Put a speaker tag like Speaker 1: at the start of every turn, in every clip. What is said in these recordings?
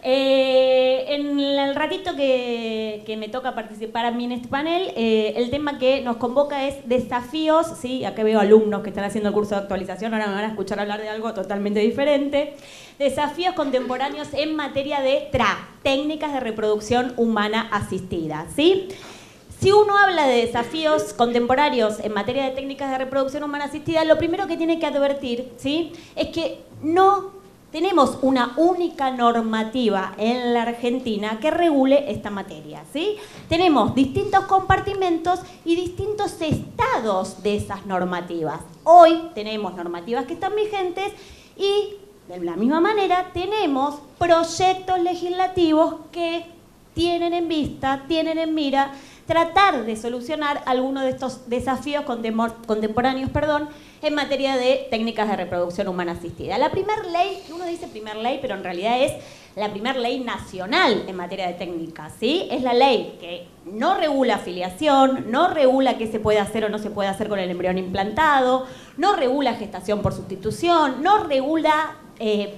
Speaker 1: En el ratito que me toca participar a mí en este panel, el tema que nos convoca es desafíos, ¿sí? Acá veo alumnos que están haciendo el curso de actualización, ahora me van a escuchar hablar de algo totalmente diferente. Desafíos contemporáneos en materia de técnicas de reproducción humana asistida, ¿sí? Si uno habla de desafíos contemporáneos en materia de técnicas de reproducción humana asistida, lo primero que tiene que advertir, ¿sí? Es que no tenemos una única normativa en la Argentina que regule esta materia, ¿sí? Tenemos distintos compartimentos y distintos estados de esas normativas. Hoy tenemos normativas que están vigentes y, de la misma manera, tenemos proyectos legislativos que tienen en vista, tienen en mira, tratar de solucionar algunos de estos desafíos contemporáneos, en materia de técnicas de reproducción humana asistida. La primera ley, uno dice primer ley, pero en realidad es la primera ley nacional en materia de técnicas, ¿sí? Es la ley que no regula afiliación, no regula qué se puede hacer o no se puede hacer con el embrión implantado, no regula gestación por sustitución, no regula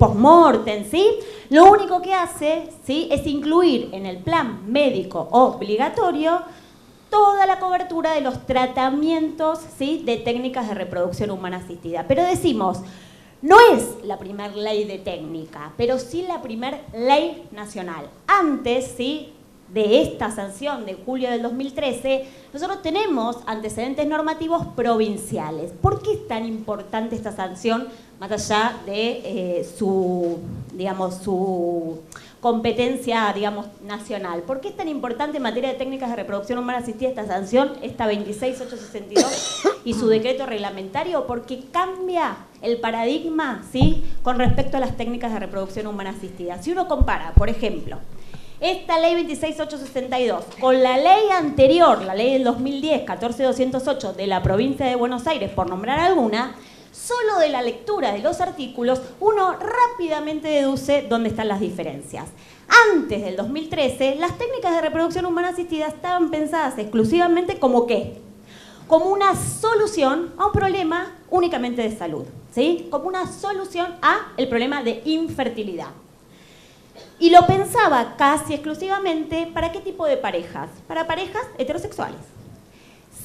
Speaker 1: post-mortem, ¿sí? Lo único que hace, ¿sí?, es incluir en el plan médico obligatorio toda la cobertura de los tratamientos, ¿sí?, de técnicas de reproducción humana asistida. Pero decimos, no es la primera ley de técnica, pero sí la primera ley nacional. Antes, ¿sí?, de esta sanción de julio del 2013, nosotros tenemos antecedentes normativos provinciales. ¿Por qué es tan importante esta sanción, más allá de su competencia, nacional? ¿Por qué es tan importante en materia de técnicas de reproducción humana asistida esta sanción, esta 26862 y su decreto reglamentario? Porque cambia el paradigma, ¿sí?, con respecto a las técnicas de reproducción humana asistida. Si uno compara, por ejemplo, esta ley 26862 con la ley anterior, la ley del 2010, 14208 de la provincia de Buenos Aires, por nombrar alguna, solo de la lectura de los artículos uno rápidamente deduce dónde están las diferencias. Antes del 2013, las técnicas de reproducción humana asistida estaban pensadas exclusivamente como ¿qué? Como una solución a un problema únicamente de salud, ¿sí? Como una solución a el problema de infertilidad. Y lo pensaba casi exclusivamente ¿para qué tipo de parejas? Para parejas heterosexuales.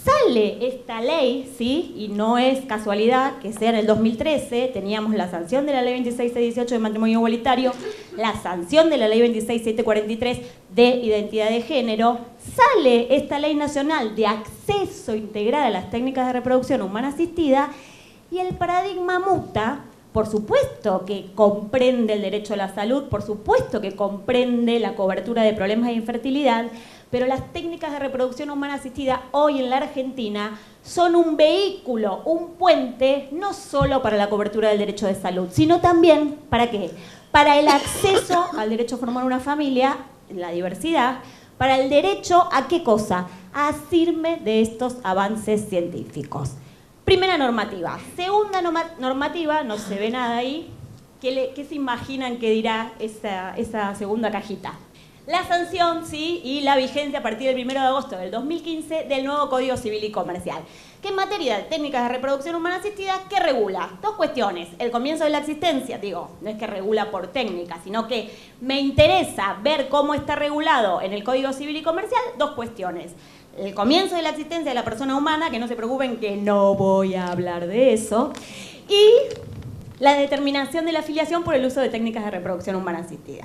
Speaker 1: Sale esta ley, ¿sí?, y no es casualidad que sea en el 2013, teníamos la sanción de la ley 26618 de matrimonio igualitario, la sanción de la ley 26743 de identidad de género, sale esta ley nacional de acceso integral a las técnicas de reproducción humana asistida y el paradigma muta. Por supuesto que comprende el derecho a la salud, por supuesto que comprende la cobertura de problemas de infertilidad, pero las técnicas de reproducción humana asistida hoy en la Argentina son un vehículo, un puente, no solo para la cobertura del derecho de salud, sino también, ¿para qué? Para el acceso al derecho a formar una familia, en la diversidad, para el derecho a ¿qué cosa? A asirme de estos avances científicos. Primera normativa. Segunda normativa, no se ve nada ahí. ¿Qué se imaginan que dirá esa segunda cajita? La sanción, sí, y la vigencia a partir del 1 de agosto del 2015 del nuevo Código Civil y Comercial. Que en materia de técnicas de reproducción humana asistida, ¿qué regula? Dos cuestiones. El comienzo de la existencia, no es que regula por técnica, sino que me interesa ver cómo está regulado en el Código Civil y Comercial, dos cuestiones. El comienzo de la existencia de la persona humana, que no se preocupen que no voy a hablar de eso, y la determinación de la afiliación por el uso de técnicas de reproducción humana asistida.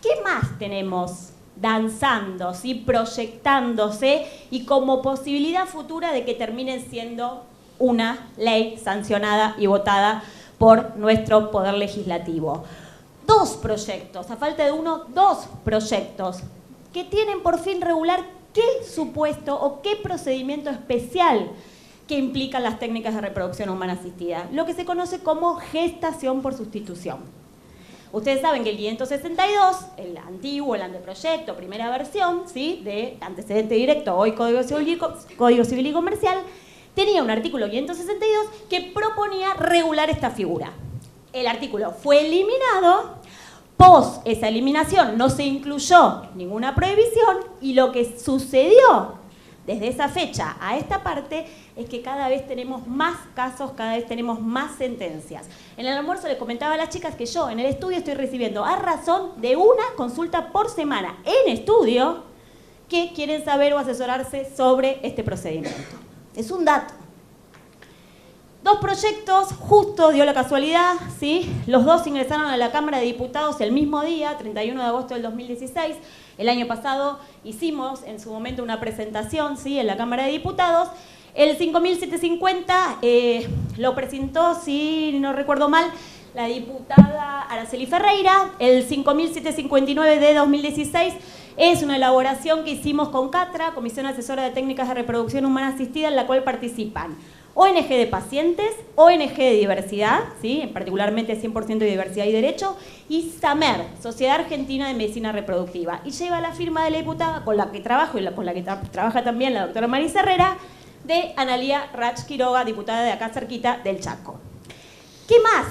Speaker 1: ¿Qué más tenemos danzando, ¿sí?, proyectándose y como posibilidad futura de que termine siendo una ley sancionada y votada por nuestro Poder Legislativo? Dos proyectos, a falta de uno, dos proyectos que tienen por fin regular qué supuesto o qué procedimiento especial que implican las técnicas de reproducción humana asistida, lo que se conoce como gestación por sustitución. Ustedes saben que el 562, el antiguo, el anteproyecto, primera versión, ¿sí?, de antecedente directo, hoy Código Civil y Comercial, tenía un artículo 562 que proponía regular esta figura. El artículo fue eliminado. Pos esa eliminación no se incluyó ninguna prohibición y lo que sucedió desde esa fecha a esta parte es que cada vez tenemos más casos, cada vez tenemos más sentencias. En el almuerzo les comentaba a las chicas que yo en el estudio estoy recibiendo a razón de una consulta por semana en estudio que quieren saber o asesorarse sobre este procedimiento. Es un dato. 2 proyectos, justo dio la casualidad, ¿sí? Los 2 ingresaron a la Cámara de Diputados el mismo día, 31 de agosto del 2016. El año pasado hicimos en su momento una presentación, ¿sí? En la Cámara de Diputados. El 5750 lo presentó, si no recuerdo mal, la diputada Araceli Ferreira. El 5759 de 2016 es una elaboración que hicimos con CATRA, Comisión Asesora de Técnicas de Reproducción Humana Asistida, en la cual participan ONG de pacientes, ONG de diversidad, ¿sí? Particularmente 100% de diversidad y derecho, y SAMER, Sociedad Argentina de Medicina Reproductiva. Y lleva la firma de la diputada con la que trabajo y con la que trabaja también la doctora Marisa Herrera, de Analía Rach Quiroga, diputada de acá cerquita del Chaco. ¿Qué más?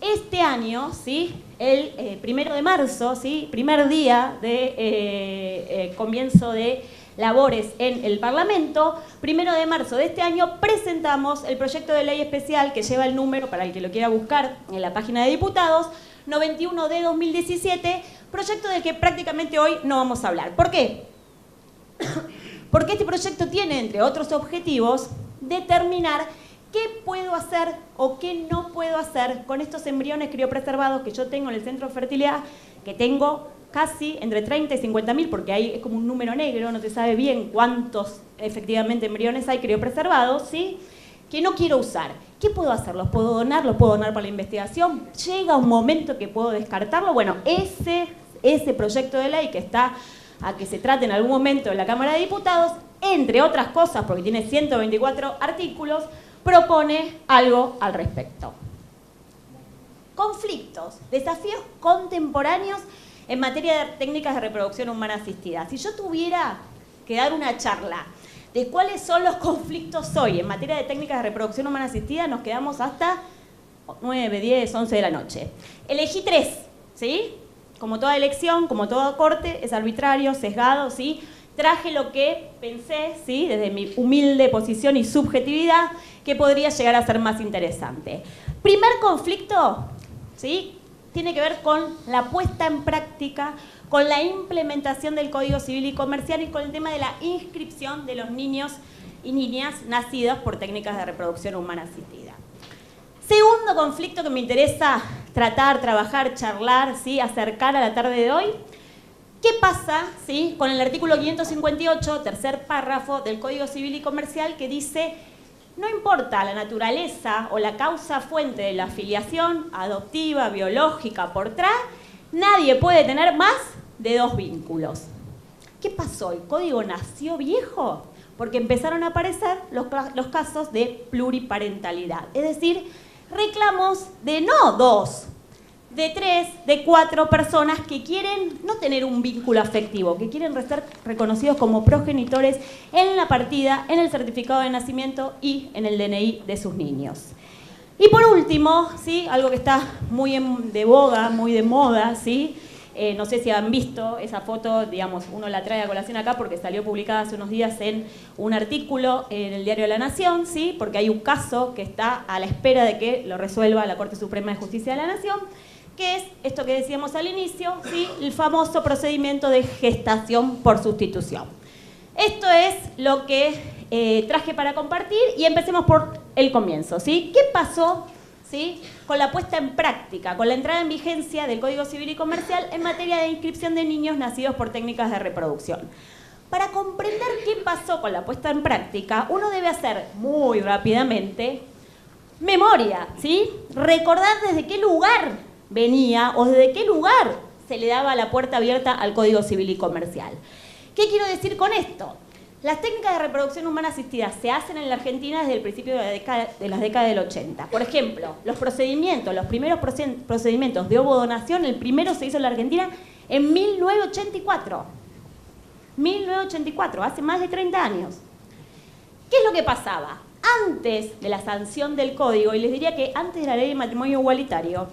Speaker 1: Este año, ¿sí? El 1 de marzo, ¿sí? Primer día de comienzo de labores en el Parlamento, 1 de marzo de este año presentamos el proyecto de ley especial que lleva el número, para el que lo quiera buscar en la página de diputados, 91 de 2017, proyecto del que prácticamente hoy no vamos a hablar. ¿Por qué? Porque este proyecto tiene, entre otros objetivos, determinar qué puedo hacer o qué no puedo hacer con estos embriones criopreservados que yo tengo en el centro de fertilidad, que tengo casi entre 30 y 50.000, porque ahí es como un número negro, no se sabe bien cuántos efectivamente embriones hay criopreservados, ¿sí? Que no quiero usar. ¿Qué puedo hacer? ¿Los puedo donar? ¿Los puedo donar para la investigación? ¿Llega un momento que puedo descartarlo? Bueno, ese proyecto de ley que está a que se trate en algún momento en la Cámara de Diputados, entre otras cosas, porque tiene 124 artículos, propone algo al respecto. Conflictos, desafíos contemporáneos en materia de técnicas de reproducción humana asistida. Si yo tuviera que dar una charla de cuáles son los conflictos hoy en materia de técnicas de reproducción humana asistida, nos quedamos hasta 9, 10, 11 de la noche. Elegí 3, ¿sí? Como toda elección, como toda corte, es arbitrario, sesgado, ¿sí? Traje lo que pensé, ¿sí? Desde mi humilde posición y subjetividad, que podría llegar a ser más interesante. Primer conflicto, ¿sí? Tiene que ver con la puesta en práctica, con la implementación del Código Civil y Comercial y con el tema de la inscripción de los niños y niñas nacidos por técnicas de reproducción humana asistida. Segundo conflicto que me interesa tratar, trabajar, charlar, ¿sí? Acercar a la tarde de hoy. ¿Qué pasa, ¿sí? Con el artículo 558, tercer párrafo del Código Civil y Comercial, que dice: no importa la naturaleza o la causa fuente de la filiación adoptiva, biológica, por TRA, nadie puede tener más de 2 vínculos. ¿Qué pasó? ¿El código nació viejo? Porque empezaron a aparecer los casos de pluriparentalidad. Es decir, reclamos de no 2, de 3, de 4 personas que quieren no tener un vínculo afectivo, que quieren ser reconocidos como progenitores en la partida, en el certificado de nacimiento y en el DNI de sus niños. Y por último, ¿sí? Algo que está muy de boga, muy de moda, ¿sí? No sé si han visto esa foto, digamos, uno la trae a colación acá porque salió publicada hace unos días en un artículo en el Diario de la Nación, ¿sí? Porque hay un caso que está a la espera de que lo resuelva la Corte Suprema de Justicia de la Nación, que es esto que decíamos al inicio, ¿sí? El famoso procedimiento de gestación por sustitución. Esto es lo que traje para compartir y empecemos por el comienzo, ¿sí? ¿Qué pasó, ¿sí? Con la puesta en práctica, con la entrada en vigencia del Código Civil y Comercial en materia de inscripción de niños nacidos por técnicas de reproducción? Para comprender qué pasó con la puesta en práctica, uno debe hacer muy rápidamente memoria, ¿sí? Recordar desde qué lugar venía o desde qué lugar se le daba la puerta abierta al Código Civil y Comercial. ¿Qué quiero decir con esto? Las técnicas de reproducción humana asistida se hacen en la Argentina desde el principio de las décadas del 80. Por ejemplo, los primeros procedimientos de ovodonación, el primero se hizo en la Argentina en 1984. 1984, hace más de 30 años. ¿Qué es lo que pasaba? Antes de la sanción del código, y les diría que antes de la ley de matrimonio igualitario,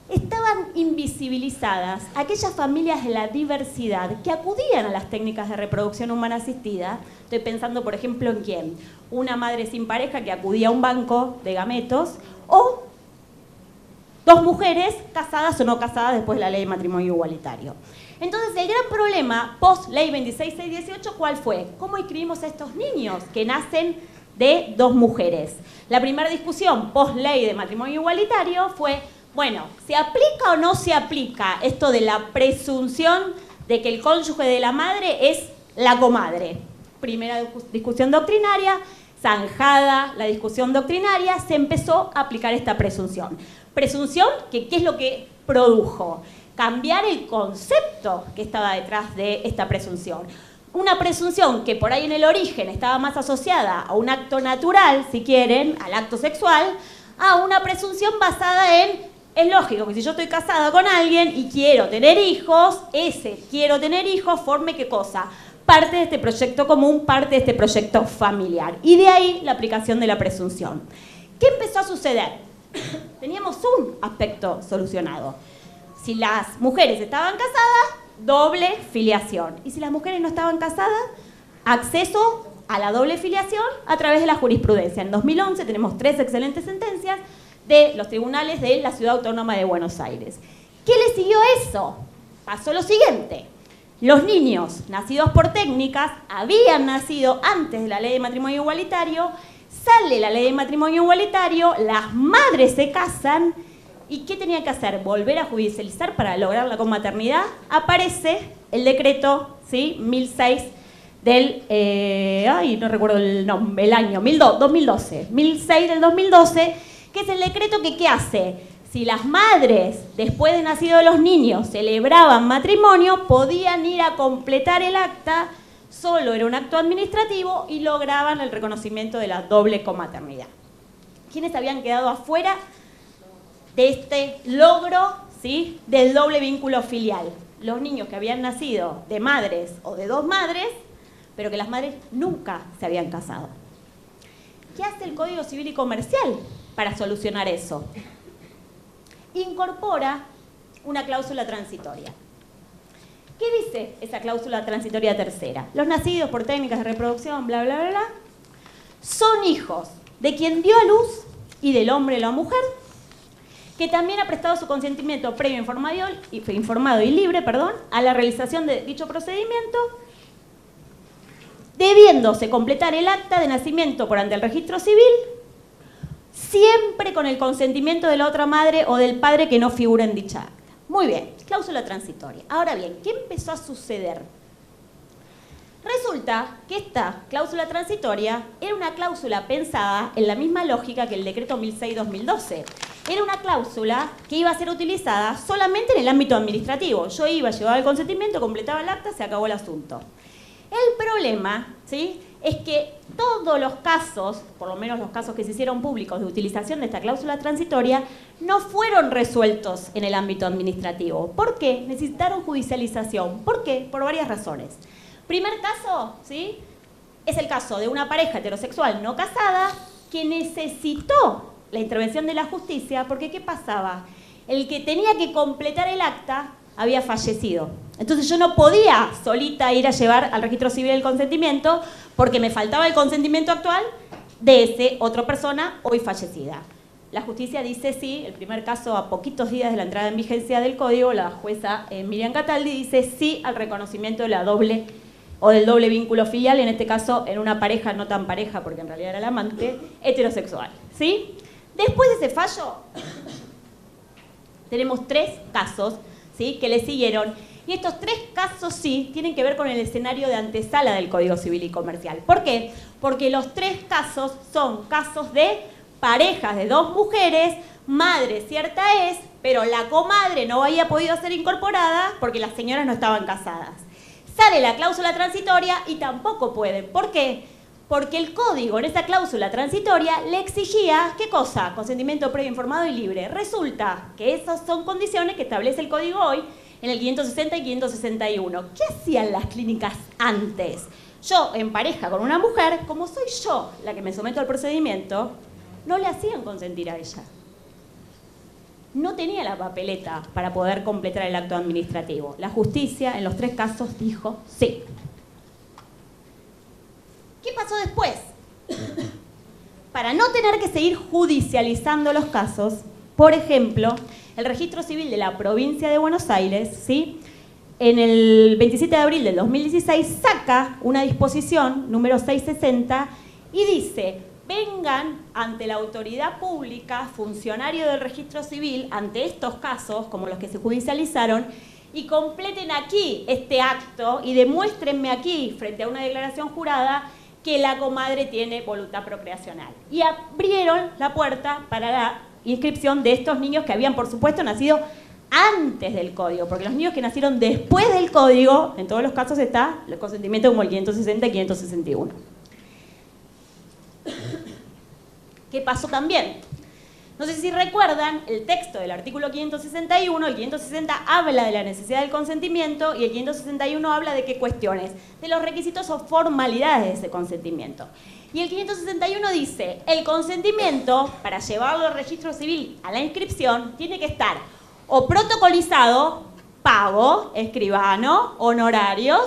Speaker 1: estaban invisibilizadas aquellas familias de la diversidad que acudían a las técnicas de reproducción humana asistida. Estoy pensando, por ejemplo, en quién. Una madre sin pareja que acudía a un banco de gametos, o dos mujeres casadas o no casadas después de la ley de matrimonio igualitario. Entonces, el gran problema post-ley 26618, ¿cuál fue? ¿Cómo inscribimos a estos niños que nacen de dos mujeres? La primera discusión post-ley de matrimonio igualitario fue, bueno, ¿se aplica o no se aplica esto de la presunción de que el cónyuge de la madre es la comadre? Primera discusión doctrinaria, zanjada la discusión doctrinaria, se empezó a aplicar esta presunción. Presunción que, ¿qué es lo que produjo? Cambiar el concepto que estaba detrás de esta presunción. Una presunción que por ahí en el origen estaba más asociada a un acto natural, si quieren, al acto sexual, a una presunción basada en, es lógico que si yo estoy casada con alguien y quiero tener hijos, ese quiero tener hijos forme ¿qué cosa? Parte de este proyecto común, parte de este proyecto familiar. Y de ahí la aplicación de la presunción. ¿Qué empezó a suceder? Teníamos un aspecto solucionado. Si las mujeres estaban casadas, doble filiación. Y si las mujeres no estaban casadas, acceso a la doble filiación a través de la jurisprudencia. En 2011 tenemos 3 excelentes sentencias de los tribunales de la Ciudad Autónoma de Buenos Aires. ¿Qué le siguió a eso? Pasó lo siguiente. Los niños nacidos por técnicas habían nacido antes de la ley de matrimonio igualitario, sale la ley de matrimonio igualitario, las madres se casan, ¿y qué tenían que hacer? Volver a judicializar para lograr la comaternidad. Aparece el decreto, ¿sí? 1006 del, no recuerdo el nombre, el año, 2012. 1006 del 2012, que es el decreto que ¿qué hace? Si las madres, después de nacido los niños, celebraban matrimonio, podían ir a completar el acta, solo era un acto administrativo y lograban el reconocimiento de la doble comaternidad. ¿Quiénes habían quedado afuera de este logro, ¿sí? Del doble vínculo filial? Los niños que habían nacido de madres o de dos madres, pero que las madres nunca se habían casado. ¿Qué hace el Código Civil y Comercial para solucionar eso? Incorpora una cláusula transitoria. ¿Qué dice esa cláusula transitoria tercera? Los nacidos por técnicas de reproducción, bla, bla, bla, bla, son hijos de quien dio a luz y del hombre o la mujer, que también ha prestado su consentimiento previo informado y libre, a la realización de dicho procedimiento, debiéndose completar el acta de nacimiento por ante el registro civil, siempre con el consentimiento de la otra madre o del padre que no figura en dicha acta. Muy bien, cláusula transitoria. Ahora bien, ¿qué empezó a suceder? Resulta que esta cláusula transitoria era una cláusula pensada en la misma lógica que el decreto 1006-2012. Era una cláusula que iba a ser utilizada solamente en el ámbito administrativo. Yo iba, llevaba el consentimiento, completaba el acta, se acabó el asunto. El problema, ¿sí?, es que todos los casos, por lo menos los casos que se hicieron públicos de utilización de esta cláusula transitoria, no fueron resueltos en el ámbito administrativo. ¿Por qué? Necesitaron judicialización. ¿Por qué? Por varias razones. Primer caso, ¿sí?, es el caso de una pareja heterosexual no casada que necesitó la intervención de la justicia porque ¿qué pasaba? El que tenía que completar el acta había fallecido. Entonces yo no podía solita ir a llevar al registro civil el consentimiento porque me faltaba el consentimiento actual de esa otra persona hoy fallecida. La justicia dice sí, el primer caso a poquitos días de la entrada en vigencia del código, la jueza Miriam Cataldi dice sí al reconocimiento de la doble o del doble vínculo filial, en este caso en una pareja no tan pareja porque en realidad era el amante, heterosexual, ¿sí? Después de ese fallo tenemos 3 casos, ¿sí?, que le siguieron. Y estos 3 casos sí tienen que ver con el escenario de antesala del Código Civil y Comercial. ¿Por qué? Porque los 3 casos son casos de parejas de 2 mujeres, madre cierta es, pero la comadre no había podido ser incorporada porque las señoras no estaban casadas. Sale la cláusula transitoria y tampoco pueden. ¿Por qué? Porque el código en esa cláusula transitoria le exigía, ¿qué cosa? Consentimiento previo informado y libre. Resulta que esas son condiciones que establece el código hoy en el 560 y 561. ¿Qué hacían las clínicas antes? Yo, en pareja con una mujer, como soy yo la que me someto al procedimiento, no le hacían consentir a ella. no tenía la papeleta para poder completar el acto administrativo. La justicia en los 3 casos dijo sí. ¿Qué pasó después? Para no tener que seguir judicializando los casos, por ejemplo, el Registro Civil de la Provincia de Buenos Aires, ¿sí?, en el 27 de abril del 2016 saca una disposición, número 660, y dice: vengan ante la autoridad pública, funcionario del Registro Civil, ante estos casos, como los que se judicializaron, y completen aquí este acto y demuéstrenme aquí, frente a una declaración jurada, que la comadre tiene voluntad procreacional. Y abrieron la puerta para la inscripción de estos niños que habían, por supuesto, nacido antes del código, porque los niños que nacieron después del código, en todos los casos está el consentimiento como el 560 y 561. ¿Qué pasó también? No sé si recuerdan el texto del artículo 561, el 560 habla de la necesidad del consentimiento y el 561 habla de qué cuestiones, de los requisitos o formalidades de ese consentimiento. Y el 561 dice: el consentimiento, para llevarlo al registro civil a la inscripción, tiene que estar o protocolizado, pago, escribano, honorarios,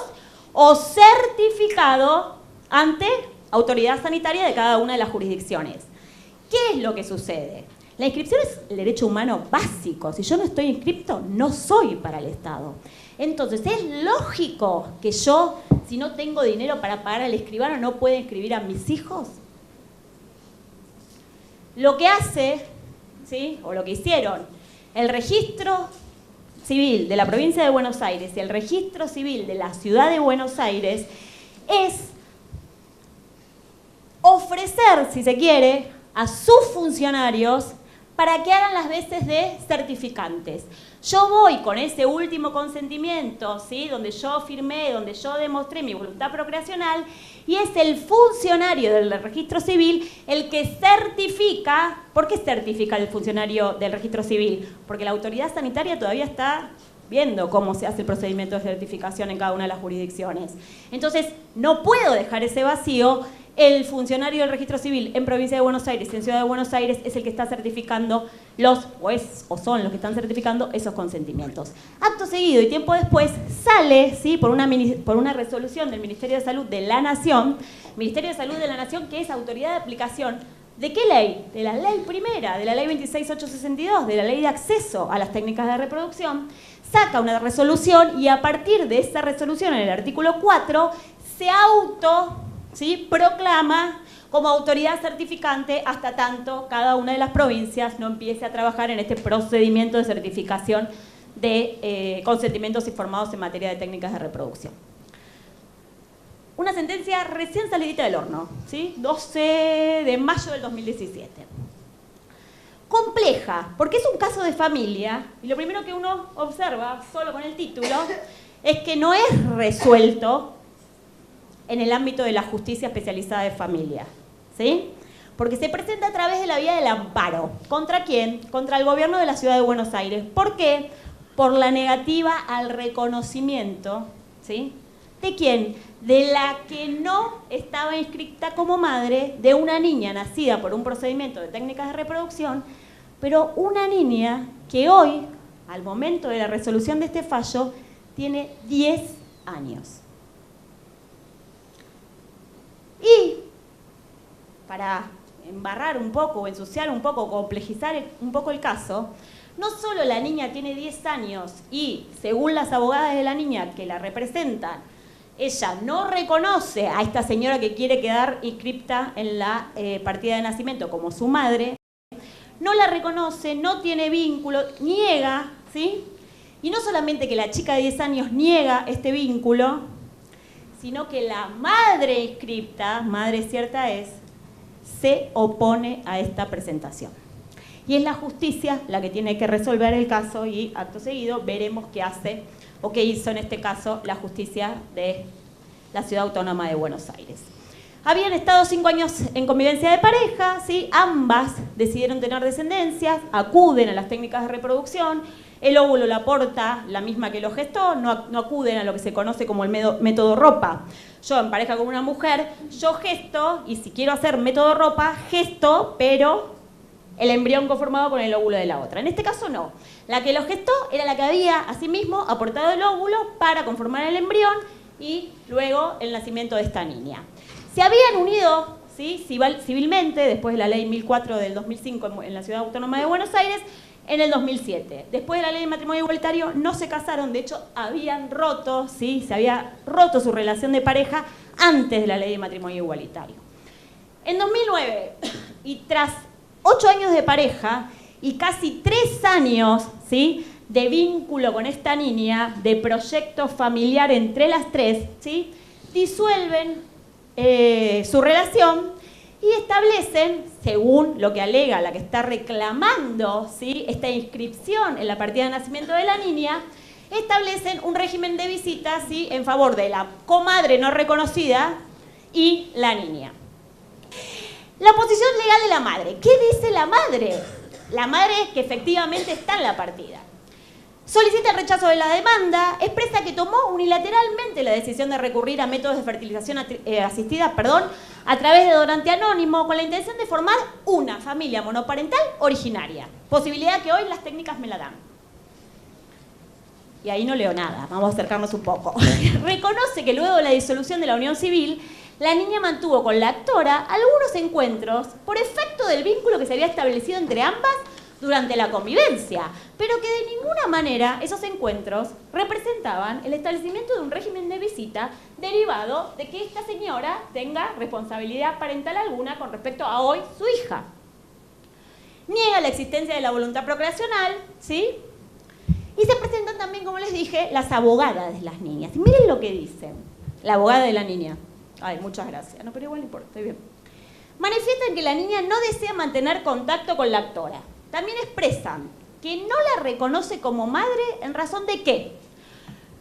Speaker 1: o certificado ante autoridad sanitaria de cada una de las jurisdicciones. ¿Qué es lo que sucede? La inscripción es el derecho humano básico. Si yo no estoy inscripto, no soy para el Estado. Entonces, es lógico que yo, si no tengo dinero para pagar al escribano, no pueda inscribir a mis hijos. Lo que hace, ¿sí?, o lo que hicieron el Registro Civil de la Provincia de Buenos Aires y el Registro Civil de la Ciudad de Buenos Aires es ofrecer, si se quiere, a sus funcionarios para que hagan las veces de certificantes. Yo voy con ese último consentimiento, ¿sí?, donde yo firmé, donde yo demostré mi voluntad procreacional, y es el funcionario del registro civil el que certifica. ¿Por qué certifica el funcionario del registro civil? Porque la autoridad sanitaria todavía está viendo cómo se hace el procedimiento de certificación en cada una de las jurisdicciones. Entonces, no puedo dejar ese vacío. El funcionario del registro civil en Provincia de Buenos Aires y en Ciudad de Buenos Aires es el que está certificando o son los que están certificando esos consentimientos. Acto seguido y tiempo después sale, ¿sí?, por una resolución del Ministerio de Salud de la Nación, Ministerio de Salud de la Nación, que es autoridad de aplicación. ¿De qué ley? De la ley primera, de la ley 26862, de la ley de acceso a las técnicas de reproducción, saca una resolución y a partir de esa resolución, en el artículo 4, se ¿sí?, proclama como autoridad certificante hasta tanto cada una de las provincias no empiece a trabajar en este procedimiento de certificación de consentimientos informados en materia de técnicas de reproducción. Una sentencia recién salidita del horno, ¿sí?, 12 de mayo del 2017. Compleja, porque es un caso de familia, y lo primero que uno observa, solo con el título, es que no es resuelto en el ámbito de la justicia especializada de familia, ¿sí? Porque se presenta a través de la vía del amparo. ¿Contra quién? Contra el gobierno de la Ciudad de Buenos Aires. ¿Por qué? Por la negativa al reconocimiento, ¿sí?, ¿de quién? De la que no estaba inscrita como madre de una niña nacida por un procedimiento de técnicas de reproducción, pero una niña que hoy, al momento de la resolución de este fallo, tiene 10 años. Y para embarrar un poco, o ensuciar un poco, complejizar un poco el caso, no solo la niña tiene 10 años y, según las abogadas de la niña que la representan, ella no reconoce a esta señora que quiere quedar inscripta en la partida de nacimiento como su madre, no la reconoce, no tiene vínculo, niega, ¿sí? Y no solamente que la chica de 10 años niega este vínculo, sino que la madre inscripta, madre cierta es, se opone a esta presentación. Y es la justicia la que tiene que resolver el caso y, acto seguido, veremos qué hace o qué hizo en este caso la justicia de la Ciudad Autónoma de Buenos Aires. Habían estado 5 años en convivencia de pareja, ¿sí? Ambas decidieron tener descendencias, acuden a las técnicas de reproducción, el óvulo lo aporta la misma que lo gestó, no acuden a lo que se conoce como el método ropa. Yo en pareja con una mujer, yo gesto, y si quiero hacer método ropa, gesto, pero el embrión conformado con el óvulo de la otra. En este caso no. La que lo gestó era la que había, asimismo, aportado el óvulo para conformar el embrión y luego el nacimiento de esta niña. Se habían unido, ¿sí?, civilmente, después de la ley 1004 del 2005 en la Ciudad Autónoma de Buenos Aires, en el 2007. Después de la ley de matrimonio igualitario no se casaron, de hecho habían roto, ¿sí?, se había roto su relación de pareja antes de la ley de matrimonio igualitario. En 2009, y tras 8 años de pareja y casi 3 años, ¿sí?, de vínculo con esta niña, de proyecto familiar entre las tres, ¿sí?, disuelven su relación y establecen, según lo que alega la que está reclamando, ¿sí?, esta inscripción en la partida de nacimiento de la niña, establecen un régimen de visitas, ¿sí?, en favor de la comadre no reconocida y la niña. La posición legal de la madre. ¿Qué dice la madre? La madre que efectivamente está en la partida. Solicita el rechazo de la demanda, expresa que tomó unilateralmente la decisión de recurrir a métodos de fertilización asistida, a través de donante anónimo, con la intención de formar una familia monoparental originaria. Posibilidad que hoy las técnicas me la dan. Y ahí no leo nada, vamos a acercarnos un poco. Reconoce que luego de la disolución de la unión civil, la niña mantuvo con la actora algunos encuentros por efecto del vínculo que se había establecido entre ambas durante la convivencia, pero que de ninguna manera esos encuentros representaban el establecimiento de un régimen de visita derivado de que esta señora tenga responsabilidad parental alguna con respecto a hoy su hija. Niega la existencia de la voluntad procreacional, ¿sí? Y se presentan también, como les dije, las abogadas de las niñas. Y miren lo que dice la abogada de la niña. Ay, muchas gracias. No, pero igual no importa, estoy bien. Manifiestan que la niña no desea mantener contacto con la actora. También expresan que no la reconoce como madre en razón de que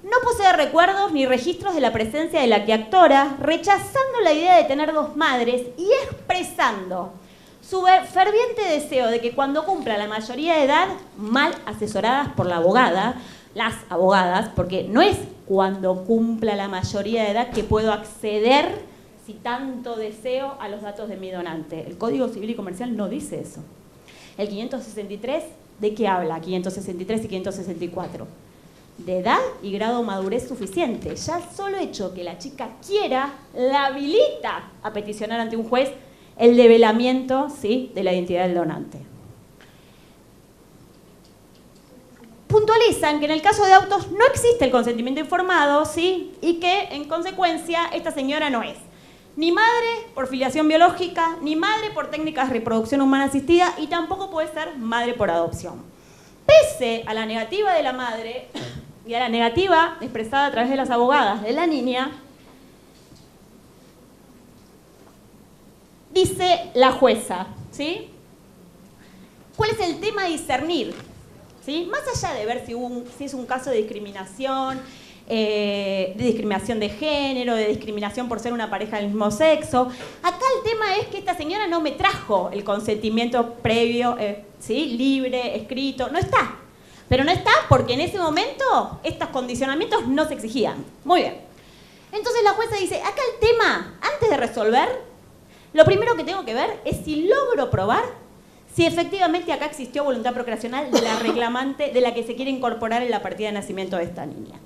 Speaker 1: no posee recuerdos ni registros de la presencia de la que actora, rechazando la idea de tener 2 madres y expresando su ferviente deseo de que cuando cumpla la mayoría de edad, mal asesoradas por la abogada, las abogadas, porque no es cuando cumpla la mayoría de edad que puedo acceder, si tanto deseo, a los datos de mi donante. El Código Civil y Comercial no dice eso. El 563, ¿de qué habla? 563 y 564. De edad y grado de madurez suficiente. Ya solo hecho que la chica quiera, la habilita a peticionar ante un juez el develamiento, ¿sí?, de la identidad del donante. Puntualizan que en el caso de autos no existe el consentimiento informado, ¿sí?, y que, en consecuencia, esta señora no es ni madre por filiación biológica, ni madre por técnicas de reproducción humana asistida, y tampoco puede ser madre por adopción. Pese a la negativa de la madre y a la negativa expresada a través de las abogadas de la niña, dice la jueza, ¿sí? ¿Cuál es el tema a discernir? ¿Sí? Más allá de ver si es un caso de discriminación de género, de discriminación por ser una pareja del mismo sexo, acá el tema es que esta señora no me trajo el consentimiento previo, ¿sí?, libre, escrito, no está. Pero no está porque en ese momento estos condicionamientos no se exigían. Muy bien. Entonces la jueza dice, acá el tema, antes de resolver, lo primero que tengo que ver es si logro probar si efectivamente acá existió voluntad procreacional de la reclamante, de la que se quiere incorporar en la partida de nacimiento de esta niña.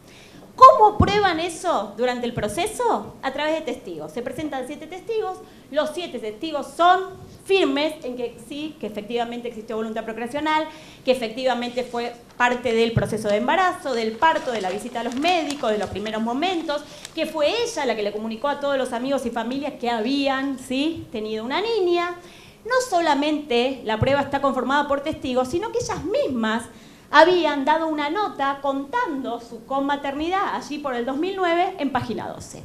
Speaker 1: ¿Cómo prueban eso durante el proceso? A través de testigos. Se presentan 7 testigos, los 7 testigos son firmes en que sí, que efectivamente existió voluntad procreacional, que efectivamente fue parte del proceso de embarazo, del parto, de la visita a los médicos, de los primeros momentos, que fue ella la que le comunicó a todos los amigos y familias que habían, ¿sí?, tenido una niña. No solamente la prueba está conformada por testigos, sino que ellas mismas habían dado una nota contando su comaternidad allí por el 2009 en página 12.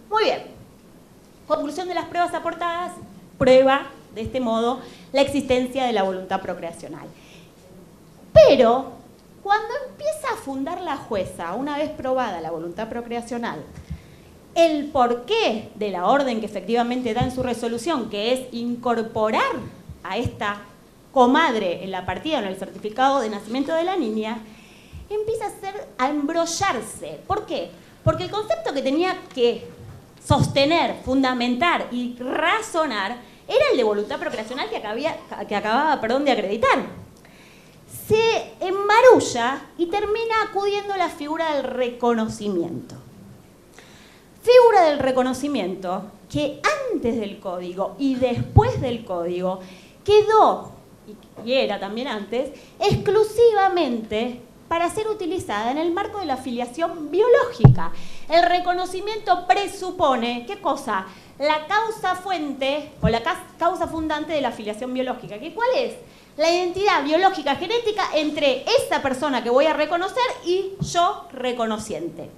Speaker 1: Muy bien. Conclusión de las pruebas aportadas, prueba de este modo la existencia de la voluntad procreacional. Pero cuando empieza a fundar la jueza, una vez probada la voluntad procreacional, el porqué de la orden que efectivamente da en su resolución, que es incorporar a esta comadre en la partida, en el certificado de nacimiento de la niña, empieza a embrollarse. ¿Por qué? Porque el concepto que tenía que sostener, fundamentar y razonar era el de voluntad procreacional que acababa de acreditar. Se enmarulla y termina acudiendo a la figura del reconocimiento. Figura del reconocimiento que antes del código y después del código quedó, y era también antes, exclusivamente para ser utilizada en el marco de la filiación biológica. El reconocimiento presupone, ¿qué cosa? La causa fuente o la causa fundante de la filiación biológica. ¿Qué cuál es? La identidad biológica genética entre esa persona que voy a reconocer y yo reconociente.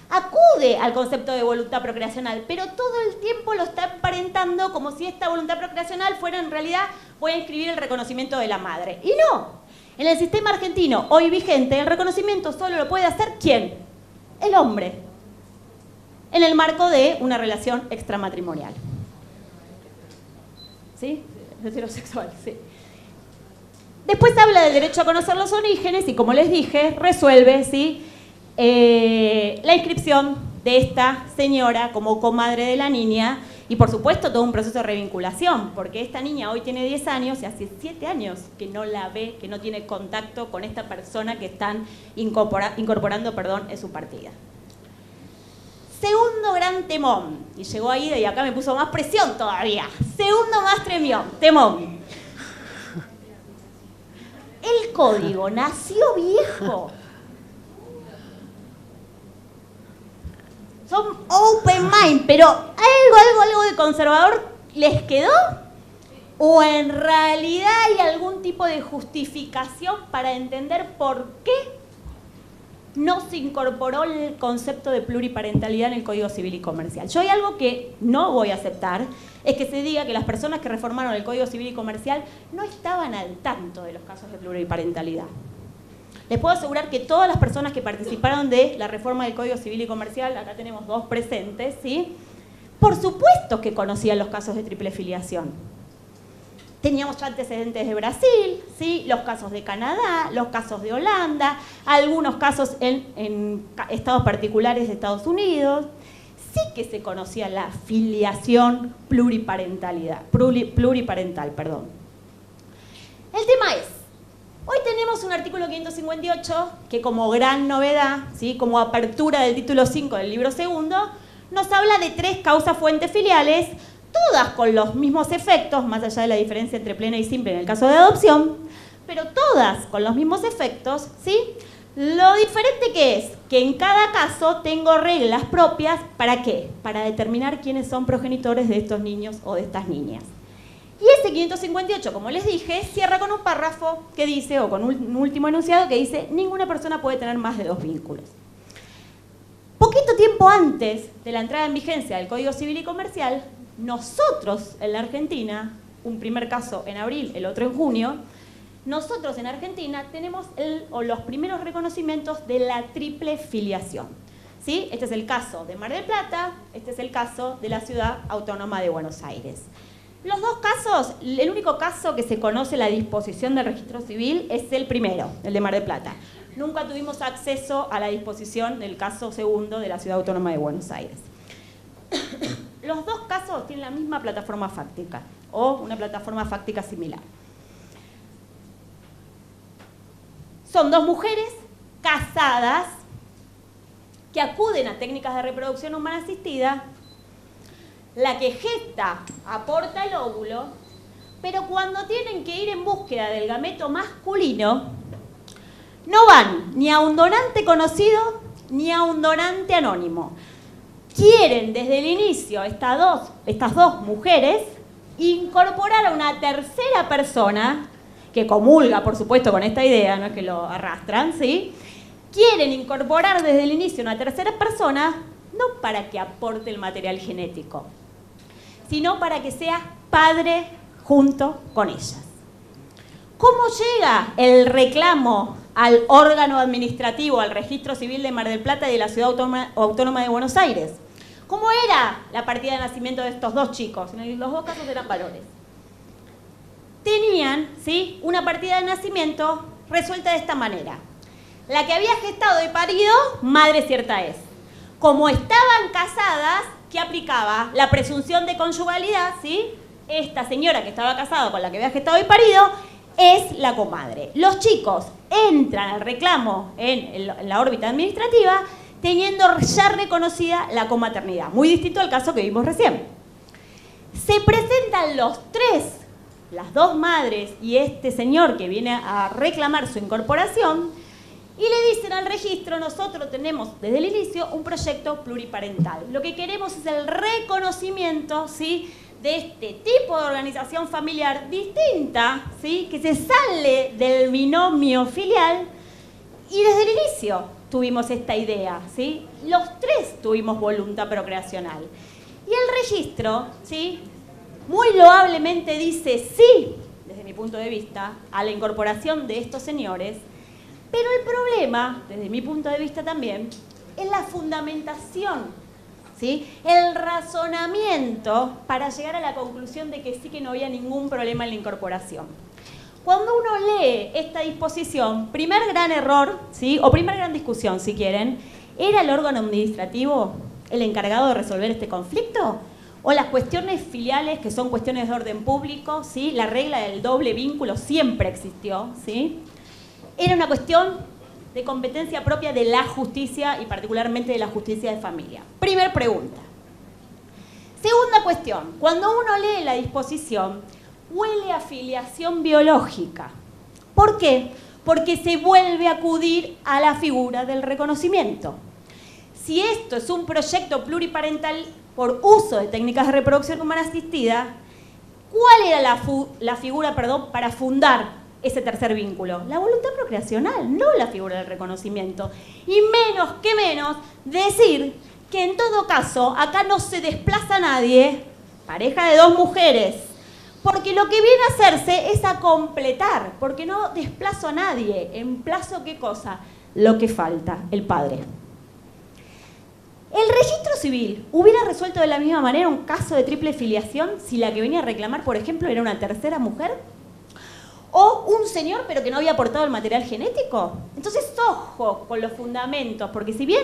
Speaker 1: Acude al concepto de voluntad procreacional, pero todo el tiempo lo está emparentando como si esta voluntad procreacional fuera en realidad, voy a inscribir el reconocimiento de la madre. Y no. En el sistema argentino hoy vigente, el reconocimiento solo lo puede hacer ¿quién? El hombre. En el marco de una relación extramatrimonial. ¿Sí? Heterosexual, sí. Después habla del derecho a conocer los orígenes y, como les dije, resuelve, ¿sí?, la inscripción de esta señora como comadre de la niña y, por supuesto, todo un proceso de revinculación, porque esta niña hoy tiene 10 años y hace 7 años que no la ve, que no tiene contacto con esta persona que están incorporando en su partida. Segundo gran temón, y llegó ahí y acá me puso más presión todavía. Segundo más temón. El código nació viejo. Son open mind, pero algo de conservador les quedó, o en realidad hay algún tipo de justificación para entender por qué no se incorporó el concepto de pluriparentalidad en el Código Civil y Comercial. Yo hay algo que no voy a aceptar, es que se diga que las personas que reformaron el Código Civil y Comercial no estaban al tanto de los casos de pluriparentalidad. Les puedo asegurar que todas las personas que participaron de la reforma del Código Civil y Comercial, acá tenemos 2 presentes, ¿sí?, por supuesto que conocían los casos de triple filiación. Teníamos ya antecedentes de Brasil, ¿sí?, los casos de Canadá, los casos de Holanda, algunos casos en estados particulares de Estados Unidos. Sí que se conocía la filiación pluriparental. El tema es, hoy tenemos un artículo 558 que, como gran novedad, ¿sí?, como apertura del título 5 del libro segundo, nos habla de 3 causas fuentes filiales, todas con los mismos efectos, más allá de la diferencia entre plena y simple en el caso de adopción, pero todas con los mismos efectos, ¿sí? Lo diferente que es que en cada caso tengo reglas propias, ¿para qué? Para determinar quiénes son progenitores de estos niños o de estas niñas. Y ese 558, como les dije, cierra con un párrafo que dice, o con un último enunciado que dice, ninguna persona puede tener más de 2 vínculos. Poquito tiempo antes de la entrada en vigencia del Código Civil y Comercial, nosotros en la Argentina, un primer caso en abril, el otro en junio, nosotros en Argentina tenemos los primeros reconocimientos de la triple filiación. ¿Sí? Este es el caso de Mar del Plata, este es el caso de la Ciudad Autónoma de Buenos Aires. Los 2 casos, el único caso que se conoce la disposición del registro civil es el primero, el de Mar del Plata. Nunca tuvimos acceso a la disposición del caso segundo de la Ciudad Autónoma de Buenos Aires. Los 2 casos tienen la misma plataforma fáctica o una plataforma fáctica similar. Son 2 mujeres casadas que acuden a técnicas de reproducción humana asistida. La que gesta aporta el óvulo, pero cuando tienen que ir en búsqueda del gameto masculino, no van ni a un donante conocido ni a un donante anónimo. Quieren desde el inicio estas dos mujeres incorporar a una tercera persona que comulga, por supuesto, con esta idea, no es que lo arrastran, ¿sí? Quieren incorporar desde el inicio una tercera persona, no para que aporte el material genético, sino para que sea padre junto con ellas. ¿Cómo llega el reclamo al órgano administrativo, al registro civil de Mar del Plata y de la Ciudad Autónoma de Buenos Aires? ¿Cómo era la partida de nacimiento de estos 2 chicos? En los 2 casos eran varones. Tenían, ¿sí?, una partida de nacimiento resuelta de esta manera. La que había gestado y parido, madre cierta es. Como estaban casadas, ¿qué aplicaba? La presunción de conyugalidad, ¿sí? esta señora que estaba casada con la que había gestado y parido es la comadre. Los chicos entran al reclamo en la órbita administrativa teniendo ya reconocida la comaternidad, muy distinto al caso que vimos recién. Se presentan los tres, las dos madres y este señor que viene a reclamar su incorporación, y le dicen al registro: nosotros tenemos desde el inicio un proyecto pluriparental. Lo que queremos es el reconocimiento, ¿sí?, de este tipo de organización familiar distinta, ¿sí?, que se sale del binomio filial, y desde el inicio tuvimos esta idea, ¿sí? Los tres tuvimos voluntad procreacional. Y el registro, ¿sí?, muy loablemente dice sí, desde mi punto de vista, a la incorporación de estos señores, pero el problema, desde mi punto de vista también, es la fundamentación, ¿sí?, el razonamiento para llegar a la conclusión de que sí, que no había ningún problema en la incorporación. Cuando uno lee esta disposición, primer gran error, ¿sí?, o primer gran discusión, si quieren, ¿era el órgano administrativo el encargado de resolver este conflicto? ¿O las cuestiones filiales, que son cuestiones de orden público, ¿sí?, la regla del doble vínculo siempre existió, ¿sí?, era una cuestión de competencia propia de la justicia y particularmente de la justicia de familia? Primer pregunta. Segunda cuestión, cuando uno lee la disposición, huele a filiación biológica. ¿Por qué? Porque se vuelve a acudir a la figura del reconocimiento. Si esto es un proyecto pluriparental por uso de técnicas de reproducción humana asistida, ¿cuál era la figura, para fundar ese tercer vínculo? La voluntad procreacional, no la figura del reconocimiento. Y menos decir que en todo caso acá no se desplaza nadie, pareja de dos mujeres, porque lo que viene a hacerse es a completar, porque no desplazo a nadie, emplazo ¿qué cosa? Lo que falta, el padre. ¿El registro civil hubiera resuelto de la misma manera un caso de triple filiación si la que venía a reclamar, por ejemplo, era una tercera mujer? ¿O un señor pero que no había aportado el material genético? Entonces, ojo con los fundamentos, porque si bien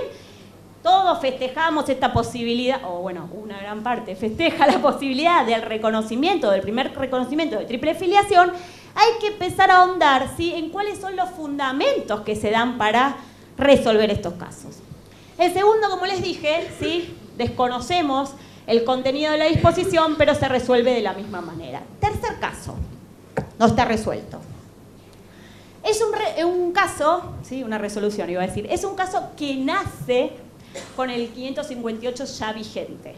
Speaker 1: todos festejamos esta posibilidad, o bueno, una gran parte festeja la posibilidad del reconocimiento, del primer reconocimiento de triple filiación, hay que empezar a ahondar, ¿sí?, en cuáles son los fundamentos que se dan para resolver estos casos. El segundo, como les dije, ¿sí?, desconocemos el contenido de la disposición, pero se resuelve de la misma manera. Tercer caso, no está resuelto. Es un caso, ¿sí?, una resolución iba a decir, es un caso que nace con el 558 ya vigente.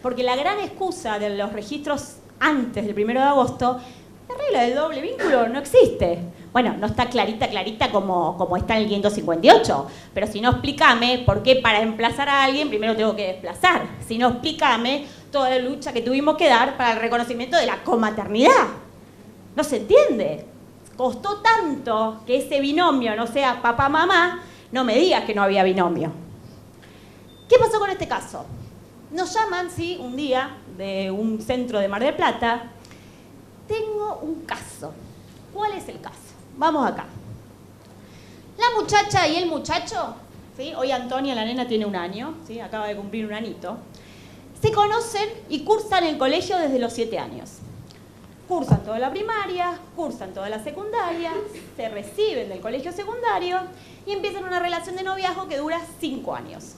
Speaker 1: Porque la gran excusa de los registros antes del 1 de agosto, la regla del doble vínculo no existe. Bueno, no está clarita como está en el 558, pero si no, explícame por qué para emplazar a alguien primero tengo que desplazar. Si no, explícame toda la lucha que tuvimos que dar para el reconocimiento de la comaternidad. No se entiende. Costó tanto que ese binomio no sea papá-mamá, no me digas que no había binomio. ¿Qué pasó con este caso? Nos llaman, sí, un día de un centro de Mar del Plata. Tengo un caso. ¿Cuál es el caso? Vamos acá. La muchacha y el muchacho, ¿sí?, hoy Antonia, la nena, tiene 1 año, ¿sí?, acaba de cumplir 1 añito. Se conocen y cursan el colegio desde los 7 años. Cursan toda la primaria, cursan toda la secundaria, se reciben del colegio secundario y empiezan una relación de noviazgo que dura 5 años.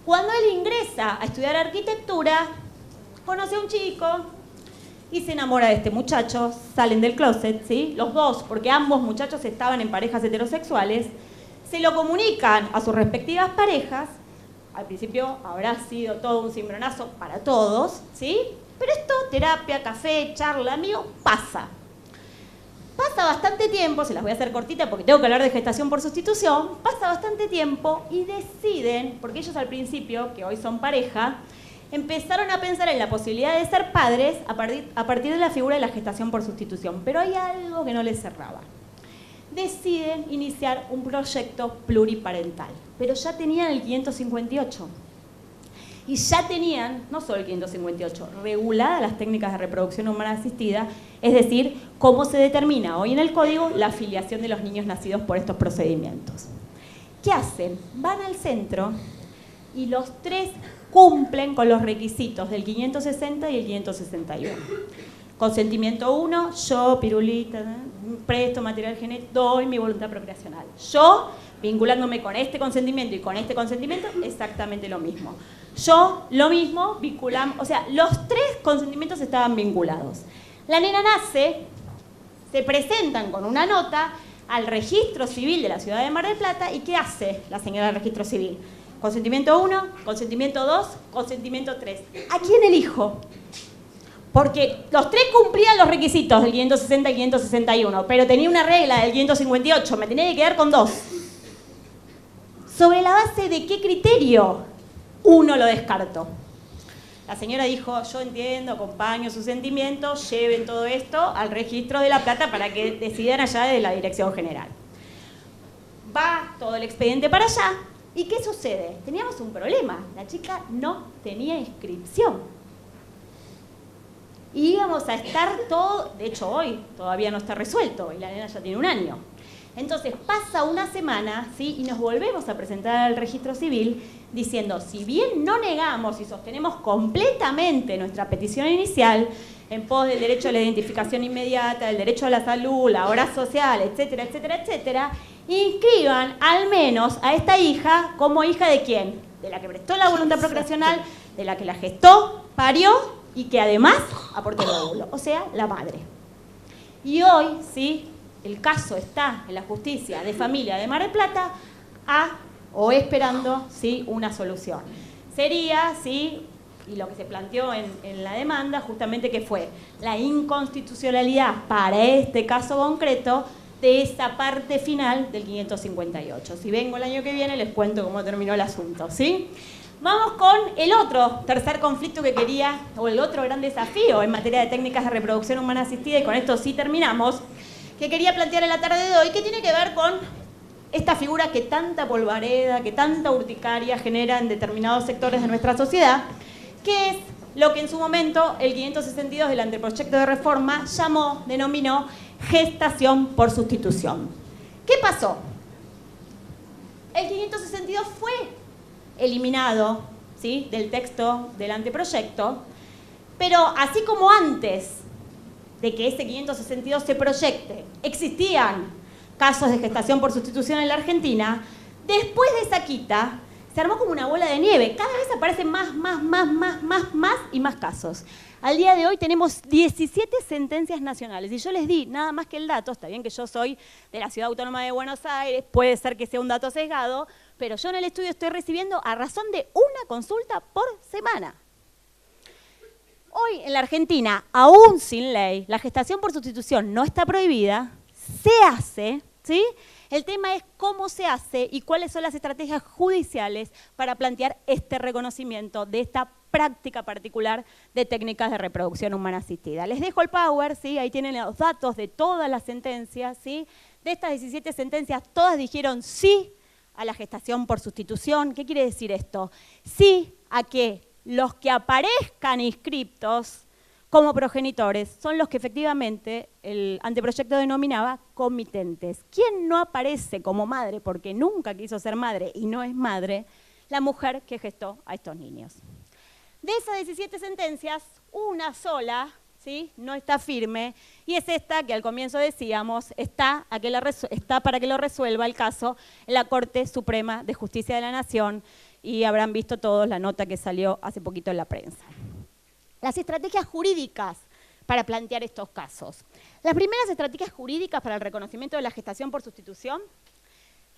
Speaker 1: Cuando él ingresa a estudiar arquitectura, conoce a un chico y se enamora de este muchacho, salen del closet, ¿sí?, los dos, porque ambos muchachos estaban en parejas heterosexuales, se lo comunican a sus respectivas parejas. Al principio habrá sido todo un cimbronazo para todos, ¿sí?, pero esto, terapia, café, charla, amigo, pasa. Pasa bastante tiempo, se las voy a hacer cortita porque tengo que hablar de gestación por sustitución, pasa bastante tiempo y deciden, porque ellos al principio, que hoy son pareja, empezaron a pensar en la posibilidad de ser padres a partir de la figura de la gestación por sustitución, pero hay algo que no les cerraba. Deciden iniciar un proyecto pluriparental, pero ya tenían el 558. Y ya tenían, no solo el 558, reguladas las técnicas de reproducción humana asistida, es decir, cómo se determina hoy en el código la filiación de los niños nacidos por estos procedimientos. ¿Qué hacen? Van al centro y los tres cumplen con los requisitos del 560 y el 561. Consentimiento 1, yo, pirulita, presto material genético, doy mi voluntad procreacional. Yo, vinculándome con este consentimiento y con este consentimiento, exactamente lo mismo. Yo, lo mismo, vinculamos, o sea, los tres consentimientos estaban vinculados. La nena nace, se presentan con una nota al registro civil de la ciudad de Mar del Plata, y ¿qué hace la señora del registro civil? Consentimiento 1, consentimiento 2, consentimiento 3. ¿A quién elijo? Porque los tres cumplían los requisitos del 560 y 561, pero tenía una regla del 558, me tenía que quedar con 2. ¿Sobre la base de qué criterio uno lo descartó? La señora dijo, yo entiendo, acompaño sus sentimientos, lleven todo esto al registro de La Plata para que decidan allá de la dirección general. Va todo el expediente para allá, ¿y qué sucede? Teníamos un problema, la chica no tenía inscripción. Y íbamos a estar todo, de hecho hoy todavía no está resuelto, y la nena ya tiene 1 año. Entonces pasa una semana, ¿sí? Y nos volvemos a presentar al registro civil diciendo, si bien no negamos y sostenemos completamente nuestra petición inicial en pos del derecho a la identificación inmediata, el derecho a la salud, la obra social, etcétera, etcétera, etcétera, inscriban al menos a esta hija como hija de quién, de la que prestó la voluntad procreacional, de la que la gestó, parió y que además aportó el óvulo, o sea, la madre. Y hoy, ¿sí? El caso está en la justicia de familia de Mar del Plata o esperando, ¿sí? Una solución. Sería, ¿sí? Y lo que se planteó en la demanda, justamente que fue la inconstitucionalidad para este caso concreto de esa parte final del 558. Si vengo el año que viene les cuento cómo terminó el asunto, ¿sí? Vamos con el otro tercer conflicto que quería, o el otro gran desafío en materia de técnicas de reproducción humana asistida, y con esto sí terminamos, que quería plantear en la tarde de hoy, que tiene que ver con esta figura que tanta polvareda, que tanta urticaria genera en determinados sectores de nuestra sociedad, que es lo que en su momento el 562 del anteproyecto de reforma denominó gestación por sustitución. ¿Qué pasó? El 562 fue eliminado, ¿sí? Del texto del anteproyecto, pero así como antes de que ese 562 se proyecte, existían casos de gestación por sustitución en la Argentina, después de esa quita se armó como una bola de nieve. Cada vez aparecen más y más casos. Al día de hoy tenemos 17 sentencias nacionales. Y yo les di nada más que el dato, está bien que yo soy de la Ciudad Autónoma de Buenos Aires, puede ser que sea un dato sesgado, pero yo en el estudio estoy recibiendo a razón de una consulta por semana. Hoy en la Argentina, aún sin ley, la gestación por sustitución no está prohibida, se hace, ¿sí? El tema es cómo se hace y cuáles son las estrategias judiciales para plantear este reconocimiento de esta práctica particular de técnicas de reproducción humana asistida. Les dejo el power, ¿sí? Ahí tienen los datos de todas las sentencias, ¿sí? De estas 17 sentencias, todas dijeron sí a la gestación por sustitución. ¿Qué quiere decir esto? Sí a que los que aparezcan inscriptos como progenitores son los que efectivamente el anteproyecto denominaba comitentes. ¿Quién no aparece como madre porque nunca quiso ser madre y no es madre? La mujer que gestó a estos niños. De esas 17 sentencias, una sola, ¿sí? No está firme, y es esta que al comienzo decíamos, está para que lo resuelva el caso en la Corte Suprema de Justicia de la Nación, y habrán visto todos la nota que salió hace poquito en la prensa. Las estrategias jurídicas para plantear estos casos. Las primeras estrategias jurídicas para el reconocimiento de la gestación por sustitución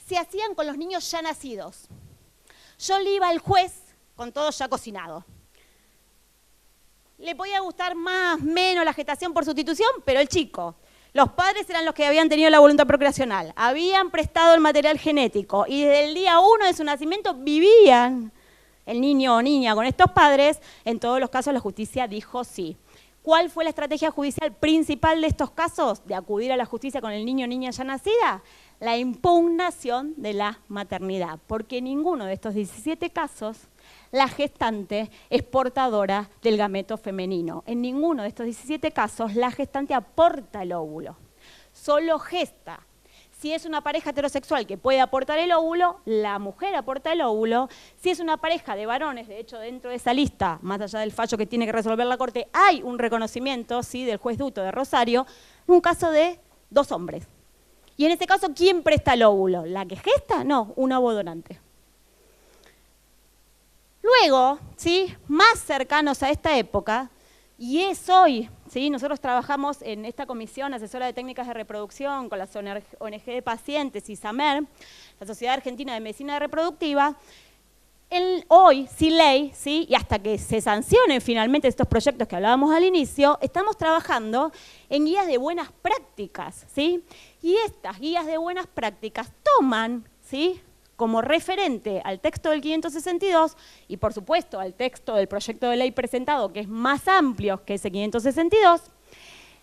Speaker 1: se hacían con los niños ya nacidos. Yo le iba al juez con todo ya cocinado. Le podía gustar más, menos la gestación por sustitución, pero el chico. Los padres eran los que habían tenido la voluntad procreacional, habían prestado el material genético y desde el día 1 de su nacimiento vivían el niño o niña con estos padres. En todos los casos la justicia dijo sí. ¿Cuál fue la estrategia judicial principal de estos casos? De acudir a la justicia con el niño o niña ya nacida. La impugnación de la maternidad, porque en ninguno de estos 17 casos la gestante es portadora del gameto femenino. En ninguno de estos 17 casos la gestante aporta el óvulo, solo gesta. Si es una pareja heterosexual que puede aportar el óvulo, la mujer aporta el óvulo. Si es una pareja de varones, de hecho, dentro de esa lista, más allá del fallo que tiene que resolver la Corte, hay un reconocimiento, ¿sí?, del juez Duto de Rosario, en un caso de 2 hombres. Y en este caso, ¿quién presta el óvulo? ¿La que gesta? No, un donante. Luego, ¿sí?, más cercanos a esta época, y es hoy, ¿sí?, nosotros trabajamos en esta comisión asesora de técnicas de reproducción con la ONG de pacientes y SAMER, la Sociedad Argentina de Medicina Reproductiva. Hoy, sin ley, ¿sí?, y hasta que se sancionen finalmente estos proyectos que hablábamos al inicio, estamos trabajando en guías de buenas prácticas, ¿sí? Y estas guías de buenas prácticas toman, ¿sí?, como referente al texto del 562 y, por supuesto, al texto del proyecto de ley presentado, que es más amplio que ese 562,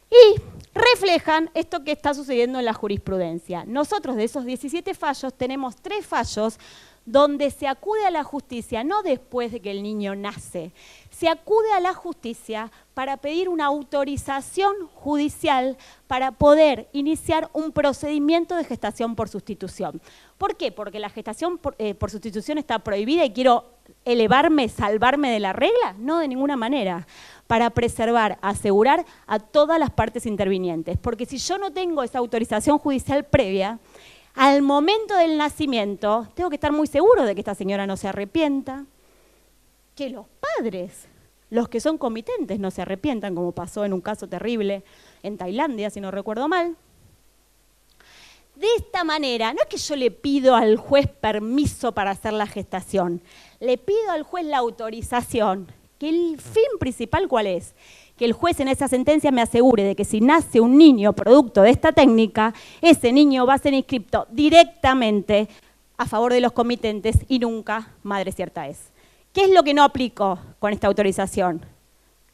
Speaker 1: y reflejan esto que está sucediendo en la jurisprudencia. Nosotros, de esos 17 fallos, tenemos 3 fallos donde se acude a la justicia, no después de que el niño nace, se acude a la justicia para pedir una autorización judicial para poder iniciar un procedimiento de gestación por sustitución. ¿Por qué? Porque la gestación por sustitución está prohibida y quiero elevarme, salvarme de la regla. No, de ninguna manera. Para preservar, asegurar a todas las partes intervinientes. Porque si yo no tengo esa autorización judicial previa, al momento del nacimiento, tengo que estar muy seguro de que esta señora no se arrepienta, que los padres, los que son comitentes, no se arrepientan, como pasó en un caso terrible en Tailandia, si no recuerdo mal. De esta manera, no es que yo le pido al juez permiso para hacer la gestación, le pido al juez la autorización, que el fin principal, ¿cuál es? Que el juez en esa sentencia me asegure de que si nace un niño producto de esta técnica, ese niño va a ser inscripto directamente a favor de los comitentes y nunca madre cierta es. ¿Qué es lo que no aplico con esta autorización?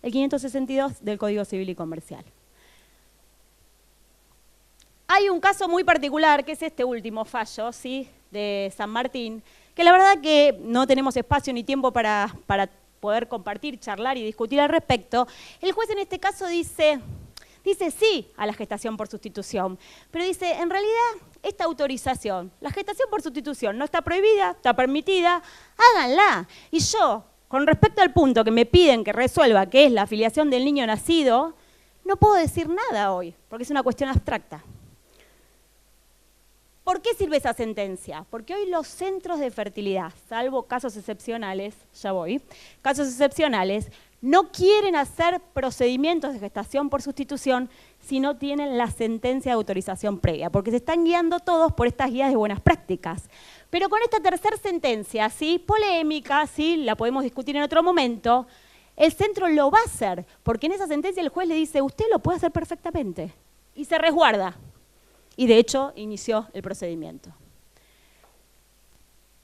Speaker 1: El 562 del Código Civil y Comercial. Hay un caso muy particular, que es este último fallo, ¿sí?, de San Martín, que la verdad que no tenemos espacio ni tiempo para poder compartir, charlar y discutir al respecto. El juez en este caso dice sí a la gestación por sustitución, pero dice, en realidad, esta autorización, la gestación por sustitución no está prohibida, está permitida, háganla. Y yo, con respecto al punto que me piden que resuelva, que es la afiliación del niño nacido, no puedo decir nada hoy, porque es una cuestión abstracta. ¿Por qué sirve esa sentencia? Porque hoy los centros de fertilidad, salvo casos excepcionales, ya voy, casos excepcionales, no quieren hacer procedimientos de gestación por sustitución si no tienen la sentencia de autorización previa, porque se están guiando todos por estas guías de buenas prácticas. Pero con esta tercera sentencia, ¿sí?, polémica, ¿sí?, la podemos discutir en otro momento, el centro lo va a hacer, porque en esa sentencia el juez le dice, usted lo puede hacer perfectamente, y se resguarda. Y de hecho inició el procedimiento.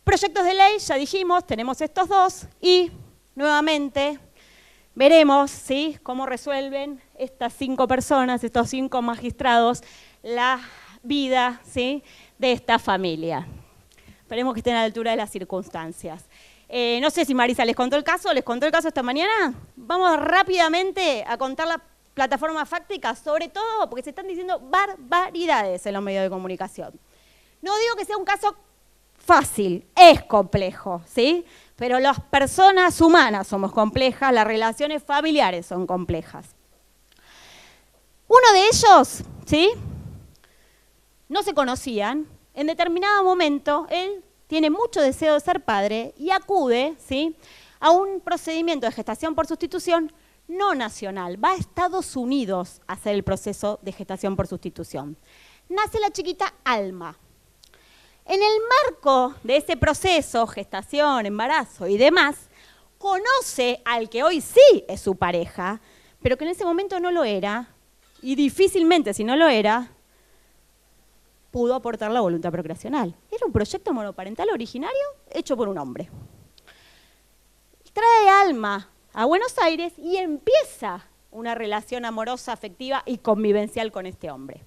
Speaker 1: Proyectos de ley, ya dijimos, tenemos estos 2 y nuevamente veremos, ¿sí?, cómo resuelven estas 5 personas, estos 5 magistrados, la vida, ¿sí?, de esta familia. Esperemos que estén a la altura de las circunstancias. No sé si Marisa les contó el caso esta mañana. Vamos rápidamente a contar la plataforma fáctica, sobre todo porque se están diciendo barbaridades en los medios de comunicación. No digo que sea un caso fácil, es complejo, ¿sí? Pero las personas humanas somos complejas, las relaciones familiares son complejas. Uno de ellos, ¿sí?, no se conocían, en determinado momento él tiene mucho deseo de ser padre y acude, ¿sí?, a un procedimiento de gestación por sustitución no nacional, va a Estados Unidos a hacer el proceso de gestación por sustitución. Nace la chiquita Alma. En el marco de ese proceso, gestación, embarazo y demás, conoce al que hoy sí es su pareja, pero que en ese momento no lo era, y difícilmente, si no lo era, pudo aportar la voluntad procreacional. Era un proyecto monoparental originario hecho por un hombre. Trae Alma a Buenos Aires y empieza una relación amorosa, afectiva y convivencial con este hombre.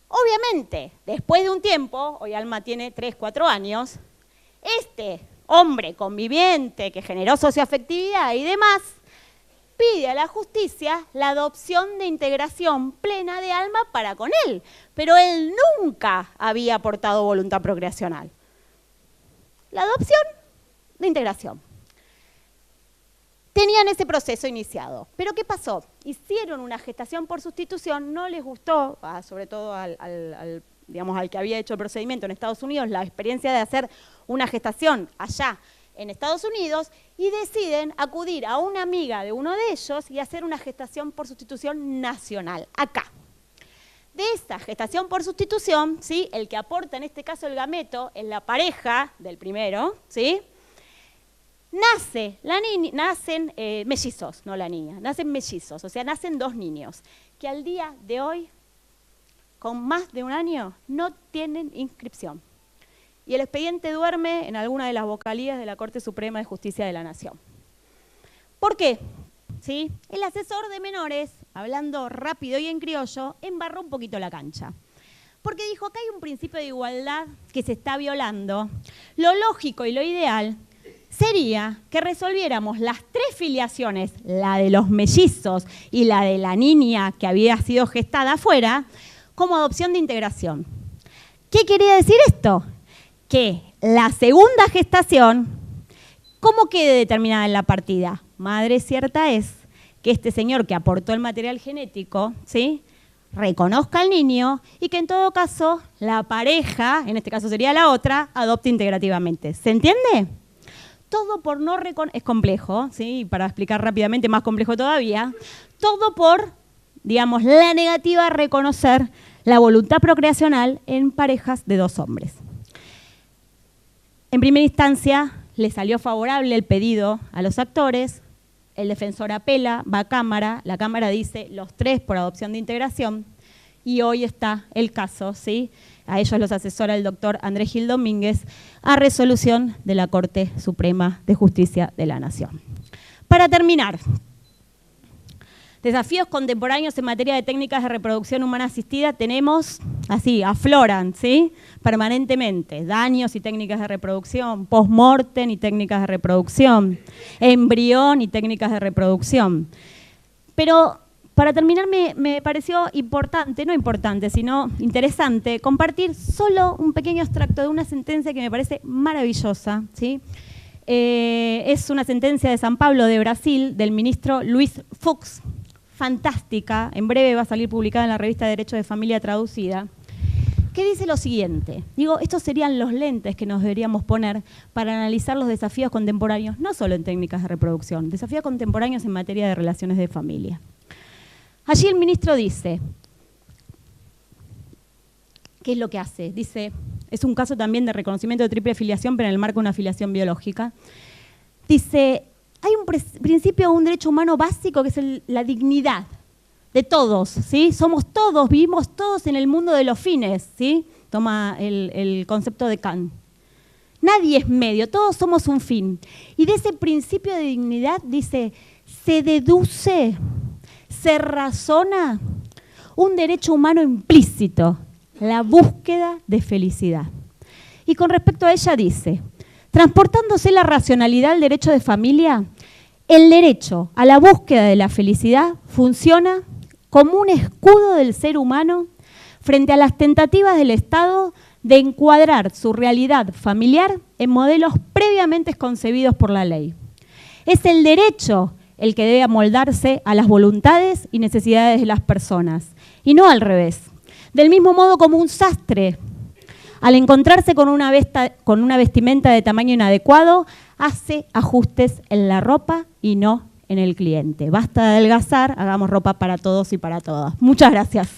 Speaker 1: Obviamente, después de un tiempo, hoy Alma tiene 3, 4 años, este hombre conviviente que generó socioafectividad y demás, pide a la justicia la adopción de integración plena de alma para con él, pero él nunca había aportado voluntad procreacional. La adopción de integración. Tenían ese proceso iniciado. ¿Pero qué pasó? Hicieron una gestación por sustitución, no les gustó, sobre todo digamos, al que había hecho el procedimiento en Estados Unidos, la experiencia de hacer una gestación allá en Estados Unidos, y deciden acudir a una amiga de uno de ellos y hacer una gestación por sustitución nacional, acá. De esta gestación por sustitución, ¿sí?, el que aporta en este caso el gameto es la pareja del primero, ¿sí?, nacen mellizos, no la niña, nacen mellizos, o sea, nacen dos niños, que al día de hoy, con más de un año, no tienen inscripción. Y el expediente duerme en alguna de las vocalías de la Corte Suprema de Justicia de la Nación. ¿Por qué? ¿Sí? El asesor de menores, hablando rápido y en criollo, embarró un poquito la cancha. Porque dijo que hay un principio de igualdad que se está violando. Lo lógico y lo ideal sería que resolviéramos las tres filiaciones, la de los mellizos y la de la niña que había sido gestada afuera, como adopción de integración. ¿Qué quería decir esto? Que la segunda gestación, ¿cómo quede determinada en la partida? Madre cierta es que este señor que aportó el material genético, ¿sí?, reconozca al niño y que en todo caso la pareja, en este caso sería la otra, adopte integrativamente. ¿Se entiende? Todo por no reconocer, es complejo, ¿sí?, para explicar rápidamente, más complejo todavía, todo por, digamos, la negativa a reconocer la voluntad procreacional en parejas de dos hombres. En primera instancia, le salió favorable el pedido a los actores, el defensor apela, va a Cámara, la Cámara dice los tres por adopción de integración, y hoy está el caso, ¿sí?, a ellos los asesora el doctor Andrés Gil Domínguez, a resolución de la Corte Suprema de Justicia de la Nación. Para terminar, desafíos contemporáneos en materia de técnicas de reproducción humana asistida tenemos, así, afloran, ¿sí?, permanentemente. Daños y técnicas de reproducción, post-mortem y técnicas de reproducción, embrión y técnicas de reproducción. Pero para terminar me pareció importante, no importante, sino interesante, compartir solo un pequeño extracto de una sentencia que me parece maravillosa, ¿sí? Es una sentencia de San Pablo de Brasil, del ministro Luis Fux, fantástica, en breve va a salir publicada en la revista Derecho de Familia traducida, que dice lo siguiente. Digo, estos serían los lentes que nos deberíamos poner para analizar los desafíos contemporáneos, no solo en técnicas de reproducción, desafíos contemporáneos en materia de relaciones de familia. Allí el ministro dice, ¿qué es lo que hace? Dice, es un caso también de reconocimiento de triple filiación, pero en el marco de una filiación biológica. Dice, hay un principio, un derecho humano básico que es la dignidad de todos, ¿sí? Somos todos, vivimos todos en el mundo de los fines, ¿sí? Toma el concepto de Kant. Nadie es medio, todos somos un fin. Y de ese principio de dignidad, dice, se deduce, se razona un derecho humano implícito, la búsqueda de felicidad. Y con respecto a ella dice, transportándose la racionalidad del derecho de familia, el derecho a la búsqueda de la felicidad funciona como un escudo del ser humano frente a las tentativas del Estado de encuadrar su realidad familiar en modelos previamente concebidos por la ley. Es el derecho el que debe amoldarse a las voluntades y necesidades de las personas, y no al revés. Del mismo modo como un sastre, al encontrarse con una vestimenta de tamaño inadecuado, hace ajustes en la ropa y no en el cliente. Basta de adelgazar, hagamos ropa para todos y para todas. Muchas gracias.